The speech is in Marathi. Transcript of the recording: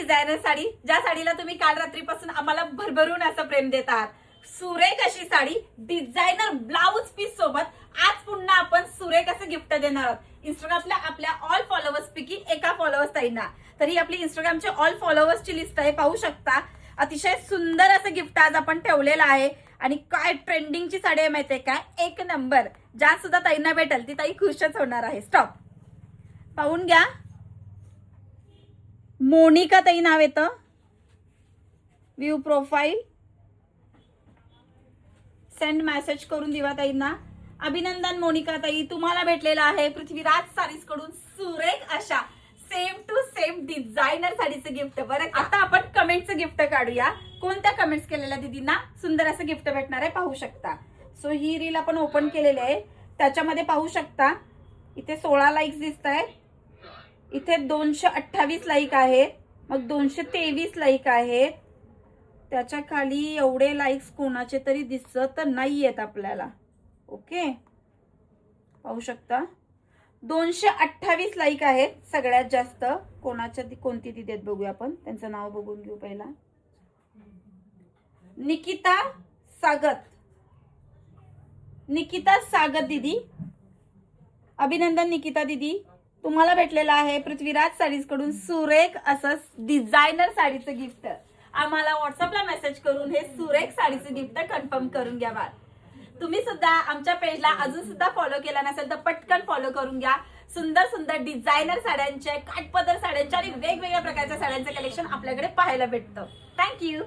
डिझायनर साडी, ज्या साडीला तुम्ही काल रात्रीपासून आम्हाला भरभरून असं प्रेम देत आहात. सुरेख अशी साडी डिझायनर ब्लाउज पीस सोबत आज पुन्हा आपण सुरेख असं गिफ्ट देणार आहोत. इंस्टाग्रामला आपल्या ऑल फॉलोअर्स पैकी एका फॉलोअर्स ताईंना. तर ही आपली इंस्टाग्रामच्या ऑल फॉलोअर्सची लिस्ट आहे, पाहू शकता. अतिशय सुंदर असं गिफ्ट आज आपण ठेवलेलं आहे. आणि काय ट्रेंडिंगची साडी आहे माहितीये काय, एक नंबर. ज्या सुद्धा ताईंना भेटेल ती ताई खुशच होणार आहे. स्टॉप, पाहून घ्या. मोनिका ताई नाव येतं. व्ह्यू प्रोफाईल, सेंड मेसेज करून दिवा ताईंना. अभिनंदन मोनिका ताई, तुम्हाला भेटलेला आहे पृथ्वीराज सारीज कडून सुरेख अशा सेम टू सेम डिझायनर साडीचं गिफ्ट. बरं, आता आपण कमेंटचं गिफ्ट काढूया. कोणत्या कमेंट्स केलेल्या दीदींना सुंदर असं गिफ्ट भेटणार आहे पाहू शकता. सो ही रील आपण ओपन केलेली आहे. त्याच्यामध्ये पाहू शकता इथे 16 लाईक्स दिसत आहेत, इथे 228 लाईक आहेत, मग 223 लाईक आहेत. त्याच्या खाली एवढे लाईक्स कोणाचे तरी दिसत नाहीयेत आपल्याला. ओके, पाहू शकता 228 लाईक आहेत सगळ्यात जास्त. कोणती दिदी आहेत बघूया आपण, त्यांचं नाव बघून घेऊ पहिला. निकिता सागत दीदी, अभिनंदन निकिता दीदी, तुम्हाला भेटलेला आहे पृथ्वीराज साडीज कडून सुरेख असं डिझायनर साडीचं गिफ्ट. आम्हाला व्हॉट्सअपला मेसेज करून हे सुरेख साडीचं गिफ्ट कन्फर्म करून घ्या. तुम्ही सुद्धा आमच्या पेजला अजून सुद्धा फॉलो केला नसेल तर पटकन फॉलो करून घ्या. सुंदर सुंदर डिझायनर साड्यांचे, काठपदर साड्यांचे आणि वेगवेगळ्या प्रकारच्या साड्यांचं कलेक्शन आपल्याकडे पाहायला भेटतं. थँक्यू.